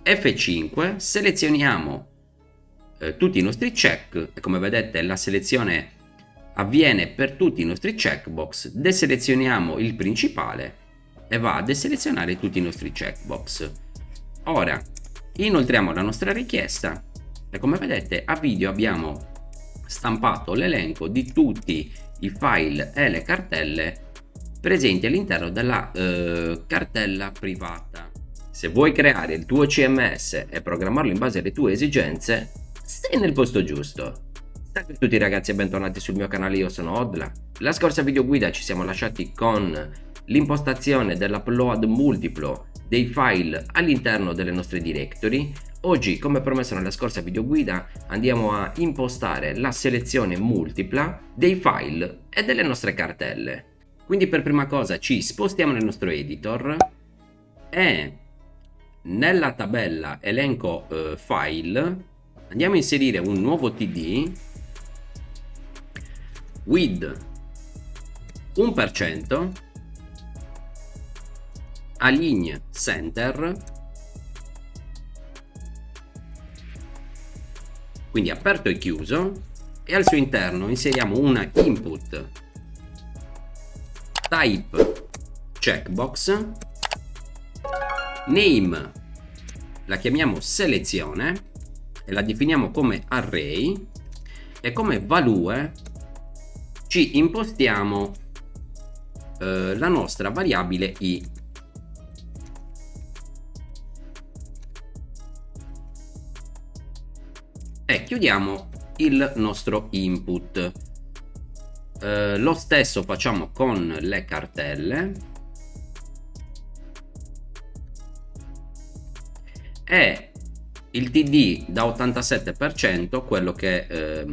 F5, selezioniamo tutti i nostri check e come vedete la selezione avviene per tutti i nostri checkbox. Deselezioniamo il principale e va a deselezionare tutti i nostri checkbox. Ora inoltriamo la nostra richiesta e come vedete a video abbiamo stampato l'elenco di tutti i file e le cartelle presenti all'interno della cartella privata. Se vuoi creare il tuo CMS e programmarlo in base alle tue esigenze, sei nel posto giusto. Salve a tutti ragazzi e bentornati sul mio canale, io sono Odla. La scorsa videoguida ci siamo lasciati con l'impostazione dell'upload multiplo dei file all'interno delle nostre directory. Oggi, come promesso nella scorsa videoguida, andiamo a impostare la selezione multipla dei file e delle nostre cartelle. Quindi per prima cosa ci spostiamo nel nostro editor e nella tabella elenco file andiamo a inserire un nuovo td with 1% align center, quindi aperto e chiuso, e al suo interno inseriamo una input type checkbox, name la chiamiamo selezione e la definiamo come array, e come value ci impostiamo la nostra variabile i. E chiudiamo il nostro input. Lo stesso facciamo con le cartelle e il td da 87%, quello che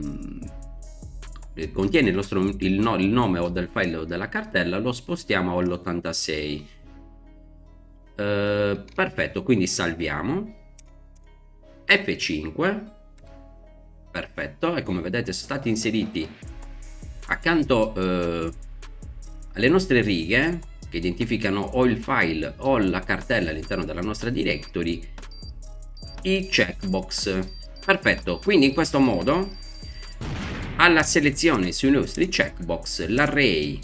contiene il nome o del file o della cartella, lo spostiamo all'86. Perfetto, quindi salviamo. F5, perfetto, e come vedete sono stati inseriti accanto alle nostre righe che identificano o il file o la cartella all'interno della nostra directory i checkbox. Perfetto, quindi in questo modo alla selezione sui nostri checkbox l'array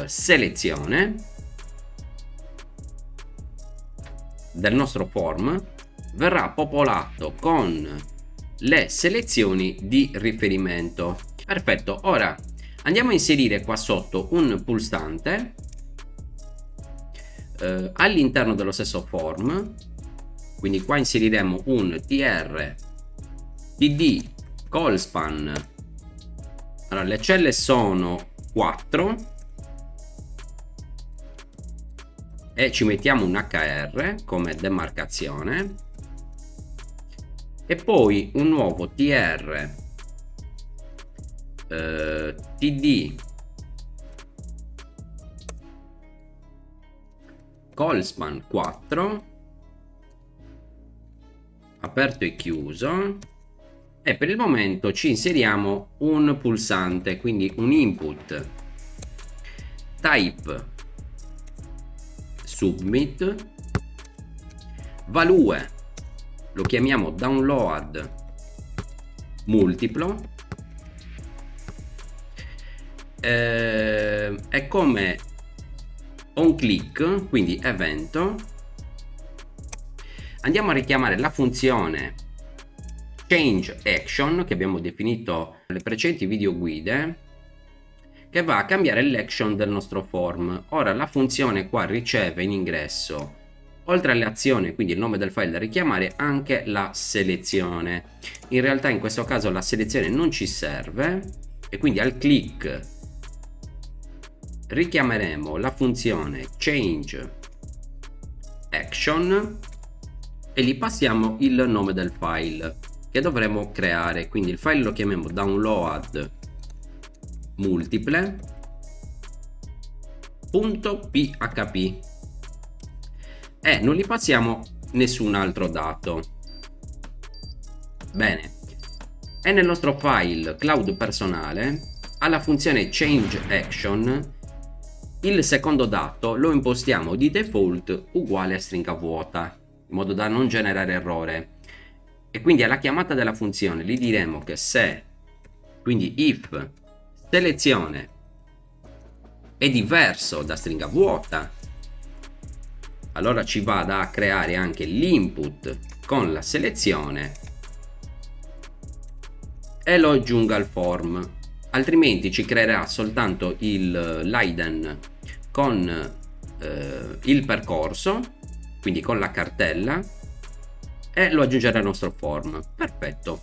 selezione del nostro form verrà popolato con le selezioni di riferimento. Perfetto, ora andiamo a inserire qua sotto un pulsante all'interno dello stesso form, quindi qua inseriremo un tr td callspan. Allora le celle sono 4 e ci mettiamo un hr come demarcazione e poi un nuovo tr td callspan 4 aperto e chiuso, e per il momento ci inseriamo un pulsante, quindi un input type submit, value lo chiamiamo download multiplo, e come on click, quindi evento, andiamo a richiamare la funzione change action che abbiamo definito nelle precedenti video guide, che va a cambiare l'action del nostro form. Ora la funzione qua riceve in ingresso, oltre alle azioni, quindi il nome del file da richiamare, anche la selezione. In realtà in questo caso la selezione non ci serve e quindi al click richiameremo la funzione change action e gli passiamo il nome del file che dovremo creare, quindi il file lo chiamiamo download multiple.php e non gli passiamo nessun altro dato. Bene, e nel nostro file cloud personale alla funzione change action il secondo dato lo impostiamo di default uguale a stringa vuota. in modo da non generare errore. E quindi alla chiamata della funzione gli diremo che se, quindi if selezione è diverso da stringa vuota, allora ci vada a creare anche l'input con la selezione e lo aggiunga al form, altrimenti ci creerà soltanto l'iden con il percorso, quindi con la cartella, e lo aggiungerà al nostro form. Perfetto,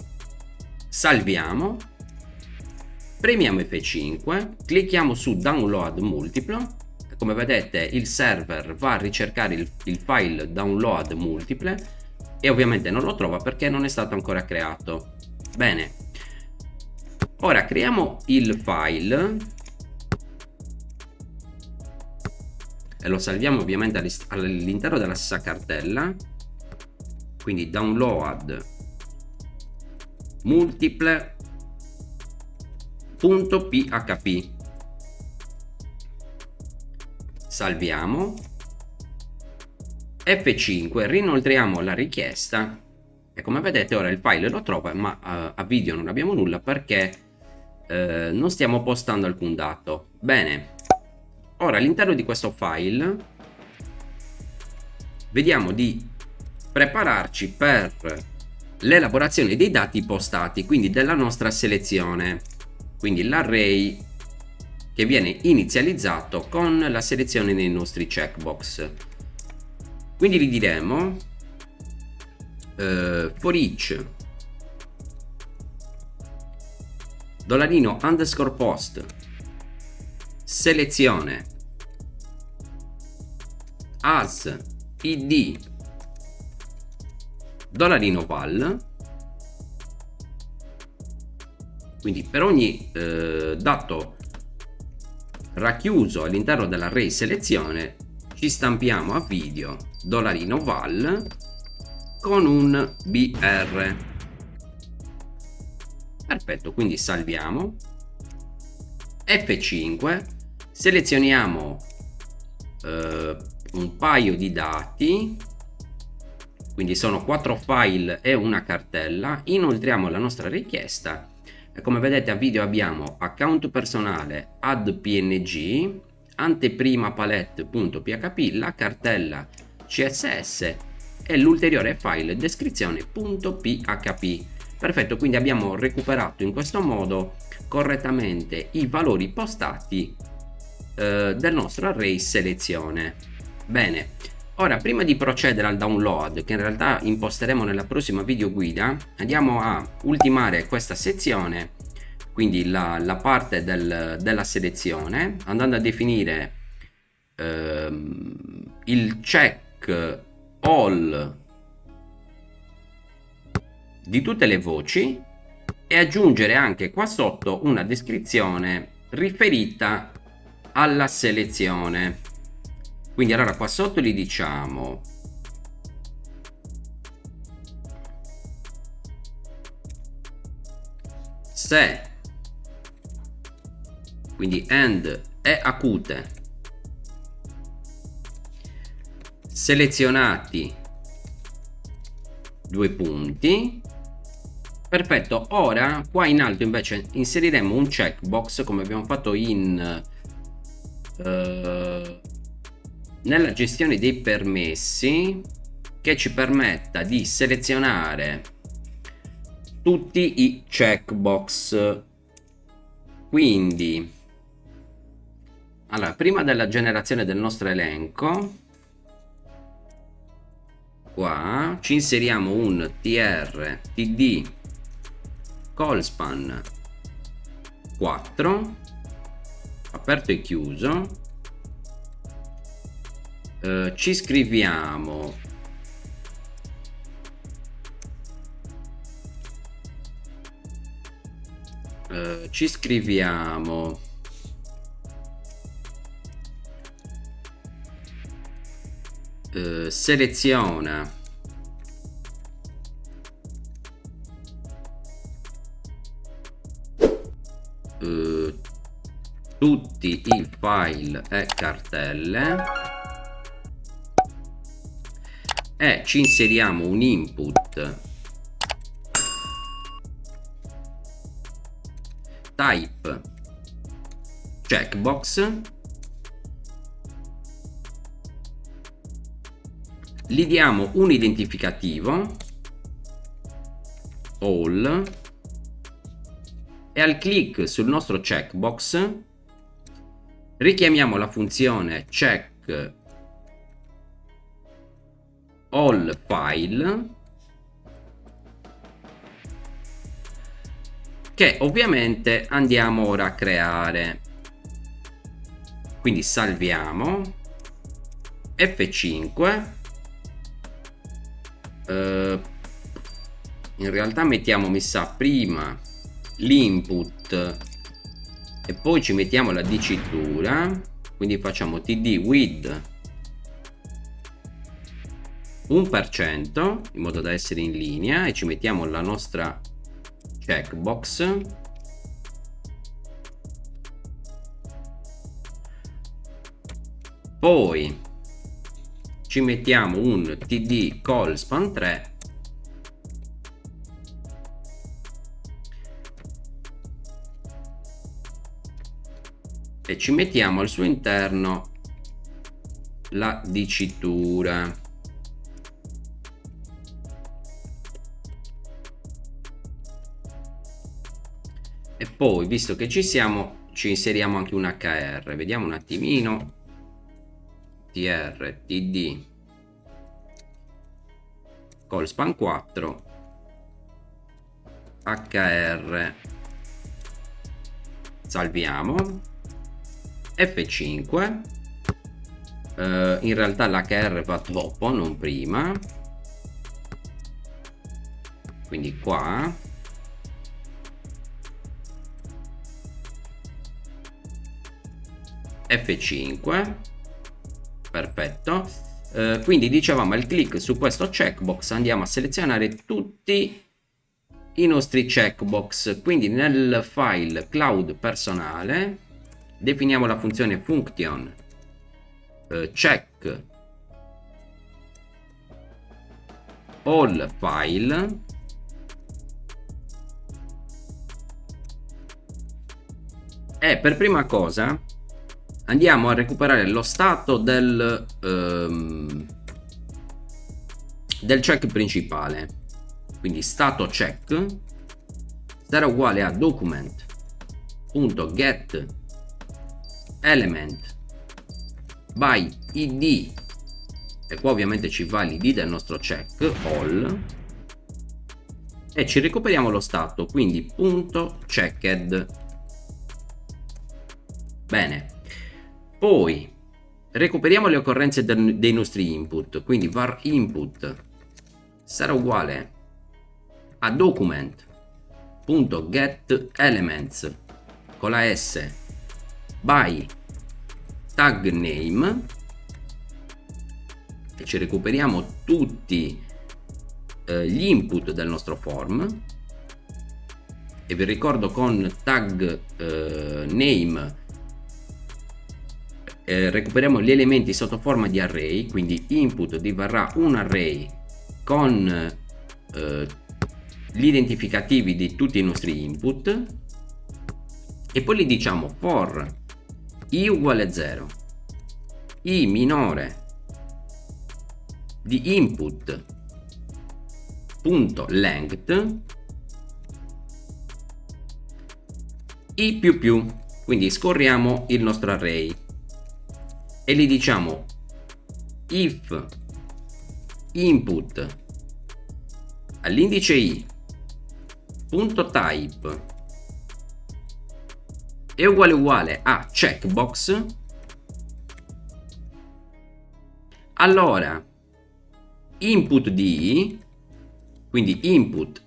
salviamo, premiamo F5, clicchiamo su download multiplo. Come vedete il server va a ricercare il file download multiple e ovviamente non lo trova perché non è stato ancora creato. Bene, ora creiamo il file e lo salviamo ovviamente all'interno della stessa cartella, quindi download multiple.php. Salviamo, F5, rinoltriamo la richiesta e come vedete ora il file lo trova, ma a video non abbiamo nulla perché non stiamo postando alcun dato. Bene, ora all'interno di questo file vediamo di prepararci per l'elaborazione dei dati postati, quindi della nostra selezione, quindi l'array che viene inizializzato con la selezione dei nostri checkbox. Quindi gli diremo for each $_post selezione as id $val, quindi per ogni dato racchiuso all'interno dell'array selezione ci stampiamo a video $val con un BR. Perfetto, quindi salviamo, F5, selezioniamo un paio di dati, quindi sono 4 file e una cartella, inoltriamo la nostra richiesta e come vedete a video abbiamo account personale add png, anteprima palette.php, la cartella css e l'ulteriore file descrizione.php. Perfetto, quindi abbiamo recuperato in questo modo correttamente i valori postati del nostro array selezione. Bene, ora prima di procedere al download, che in realtà imposteremo nella prossima video guida, andiamo a ultimare questa sezione, quindi la parte della selezione, andando a definire il check all di tutte le voci e aggiungere anche qua sotto una descrizione riferita alla selezione. Quindi allora qua sotto gli diciamo se, quindi and è acute, selezionati due punti. Perfetto, ora qua in alto invece inseriremo un checkbox come abbiamo fatto nella gestione dei permessi, che ci permetta di selezionare tutti i checkbox. Quindi allora, prima della generazione del nostro elenco, qua ci inseriamo un tr td callspan 4 aperto e chiuso, ci scriviamo seleziona tutti i file e cartelle e ci inseriamo un input type checkbox, gli diamo un identificativo all e al click sul nostro checkbox richiamiamo la funzione check all file, che ovviamente andiamo ora a creare. Quindi salviamo F5, in realtà mettiamo, mi sa, prima l'input e poi ci mettiamo la dicitura, quindi facciamo td with 1% in modo da essere in linea e ci mettiamo la nostra checkbox, poi ci mettiamo un td call span 3 e ci mettiamo al suo interno la dicitura. E poi, visto che ci siamo, ci inseriamo anche un hr, vediamo un attimino, tr td call span 4 hr, salviamo F5, in realtà l'hr va dopo, non prima, quindi qua F5, perfetto. Quindi dicevamo, al click su questo checkbox andiamo a selezionare tutti i nostri checkbox, quindi nel file cloud personale definiamo la funzione function check all file e per prima cosa andiamo a recuperare lo stato del check principale, quindi stato check sarà uguale a document.get element by id, e qua ovviamente ci va l'id del nostro check all e ci recuperiamo lo stato, quindi punto checked. Bene, poi recuperiamo le occorrenze dei nostri input, quindi var input sarà uguale a document.get elements con la s by tag name e ci recuperiamo tutti gli input del nostro form, e vi ricordo con tag name recuperiamo gli elementi sotto forma di array, quindi input diverrà un array con gli identificativi di tutti i nostri input e poi gli diciamo for i uguale 0, i minore di input punto length i più, quindi scorriamo il nostro array e gli diciamo if input all'indice i punto type è uguale a checkbox, allora input di i, quindi input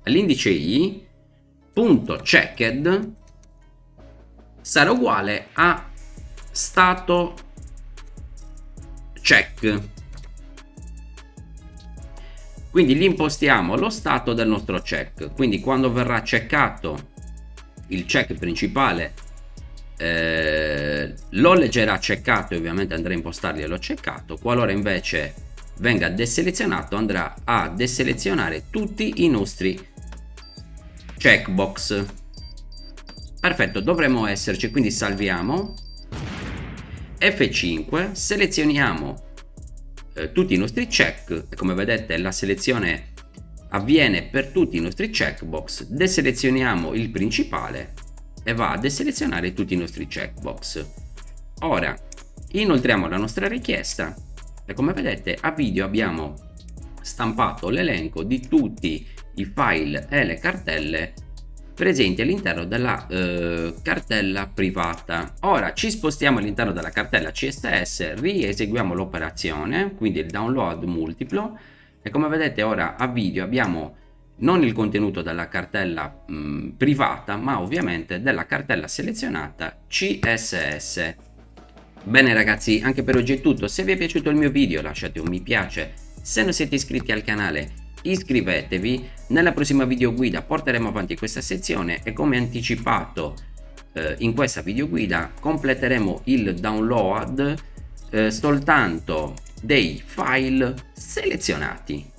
all'indice i punto checked sarà uguale a stato check, quindi gli impostiamo lo stato del nostro check, quindi quando verrà checkato il check principale lo leggerà checkato e ovviamente andrà a impostarglielo checkato, qualora invece venga deselezionato, andrà a deselezionare tutti i nostri checkbox. Perfetto, dovremmo esserci, quindi salviamo, F5, selezioniamo tutti i nostri check e come vedete la selezione avviene per tutti i nostri checkbox, deselezioniamo il principale e va a deselezionare tutti i nostri checkbox. Ora inoltriamo la nostra richiesta e come vedete a video abbiamo stampato l'elenco di tutti i file e le cartelle presenti all'interno della cartella privata. Ora ci spostiamo all'interno della cartella CSS, rieseguiamo l'operazione, quindi il download multiplo, e come vedete ora a video abbiamo non il contenuto della cartella privata, ma ovviamente della cartella selezionata CSS. Bene ragazzi, anche per oggi è tutto. Se vi è piaciuto il mio video lasciate un mi piace, se non siete iscritti al canale iscrivetevi. Nella prossima video guida porteremo avanti questa sezione e come anticipato in questa video guida completeremo il download soltanto dei file selezionati.